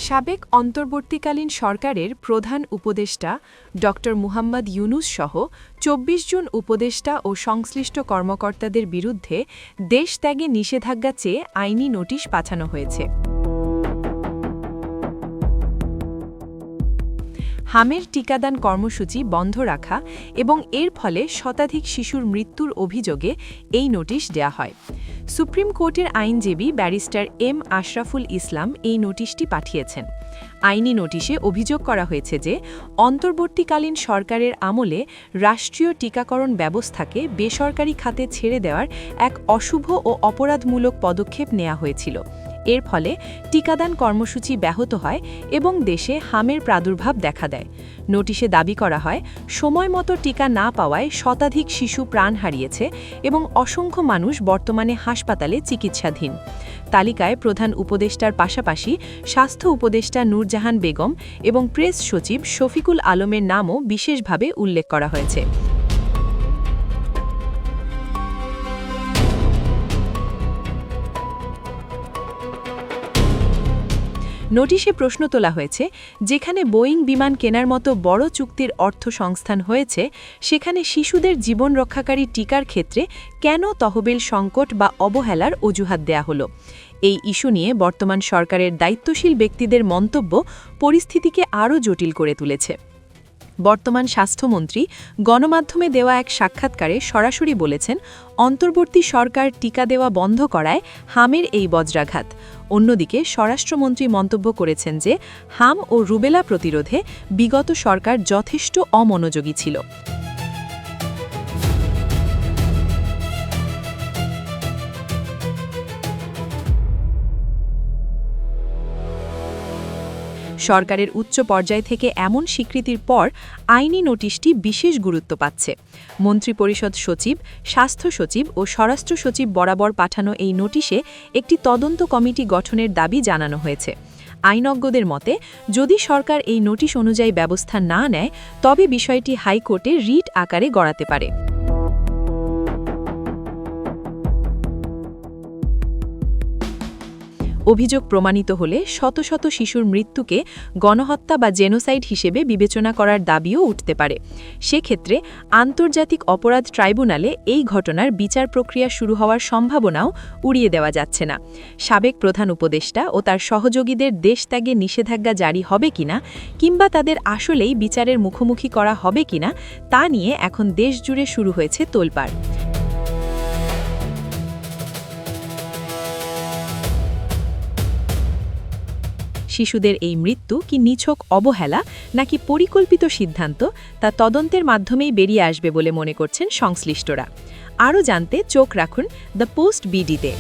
সাবেক অন্তর্বর্তীকালীন সরকারের প্রধান উপদেষ্টা ড. মুহাম্মদ ইউনূস সহ ২৪ জন উপদেষ্টা ও সংশ্লিষ্ট কর্মকর্তাদের বিরুদ্ধে দেশ ত্যাগে নিষেধাজ্ঞা চেয়ে আইনি নোটিশ পাঠানো হয়েছে। হামের টিকাদান কর্মসূচি বন্ধ রাখা এবং এর ফলে শতাধিক শিশুর মৃত্যুর অভিযোগে এই নোটিশ দেয়া হয়। সুপ্রিম কোর্টের আইনজীবী ব্যারিস্টার এম আশরাফুল ইসলাম এই নোটিশটি পাঠিয়েছেন। আইনি নোটিশে অভিযোগ করা হয়েছে যে অন্তর্বর্তীকালীন সরকারের আমলে রাষ্ট্রীয় টিকাকরণ ব্যবস্থাকে বেসরকারি খাতে ছেড়ে দেওয়ার এক অশুভ ও অপরাধমূলক পদক্ষেপ নেওয়া হয়েছিল। এর ফলে টিকাদান কর্মসূচি ব্যাহত হয় এবং দেশে হামের প্রাদুর্ভাব দেখা দেয়। নোটিশে দাবি করা হয়, সময়মতো টিকা না পাওয়ায় শতাধিক শিশু প্রাণ হারিয়েছে এবং অসংখ্য মানুষ বর্তমানে হাসপাতালে চিকিৎসাধীন। তালিকায় প্রধান উপদেষ্টার পাশাপাশি স্বাস্থ্য উপদেষ্টা নূরজাহান বেগম এবং প্রেস সচিব শফিকুল আলমের নামও বিশেষভাবে উল্লেখ করা হয়েছে। নোটিশে প্রশ্ন তোলা হয়েছে, যেখানে বোয়িং বিমান কেনার মতো বড় চুক্তির অর্থ সংস্থান হয়েছে, সেখানে শিশুদের জীবন রক্ষাকারী টিকার ক্ষেত্রে কেন তহবিল সংকট বা অবহেলার অজুহাত দেয়া হলো? এই ইস্যু নিয়ে বর্তমান সরকারের দায়িত্বশীল ব্যক্তিদের মন্তব্য পরিস্থিতিকে আরও জটিল করে তুলেছে। বর্তমান স্বাস্থ্যমন্ত্রী গণমাধ্যমে দেওয়া এক সাক্ষাৎকারে সরাসরি বলেছেন, অন্তর্বর্তী সরকার টিকা দেওয়া বন্ধ করায় হামের এই বজ্রাঘাত। অন্যদিকে স্বরাষ্ট্রমন্ত্রী মন্তব্য করেছেন যে হাম ও রুবেলা প্রতিরোধে বিগত সরকার যথেষ্ট অমনোযোগী ছিল। সরকারের উচ্চ পর্যায় থেকে এমন স্বীকৃতির পর আইনি নোটিশটি বিশেষ গুরুত্ব পাচ্ছে। মন্ত্রিপরিষদ সচিব, স্বাস্থ্য সচিব ও স্বরাষ্ট্র সচিব বরাবর পাঠানো এই নোটিশে একটি তদন্ত কমিটি গঠনের দাবি জানানো হয়েছে। আইনজ্ঞদের মতে, যদি সরকার এই নোটিশ অনুযায়ী ব্যবস্থা না নেয়, তবে বিষয়টি হাইকোর্টে রিট আকারে গড়াতে পারে। অভিযোগ প্রমাণিত হলে শত শত শিশুর মৃত্যুকে গণহত্যা বা জেনোসাইড হিসেবে বিবেচনা করার দাবিও উঠতে পারে। সেক্ষেত্রে আন্তর্জাতিক অপরাধ ট্রাইব্যুনালে এই ঘটনার বিচার প্রক্রিয়া শুরু হওয়ার সম্ভাবনাও উড়িয়ে দেওয়া যাচ্ছে না। সাবেক প্রধান উপদেষ্টা ও তার সহযোগীদের দেশ ত্যাগে নিষেধাজ্ঞা জারি হবে কিনা, কিংবা তাদের আসলেই বিচারের মুখোমুখি করা হবে কিনা, তা নিয়ে এখন দেশ জুড়ে শুরু হয়েছে তোলপাড়। শিশুদের এই মৃত্যু কি নিছক অবহেলা নাকি পরিকল্পিত সিদ্ধান্ত, তা তদন্তের মাধ্যমেই বেরিয়ে আসবে বলে মনে করছেন সংশ্লিষ্টরা। আরও জানতে চোখ রাখুন দ্য পোস্ট বিডিতে।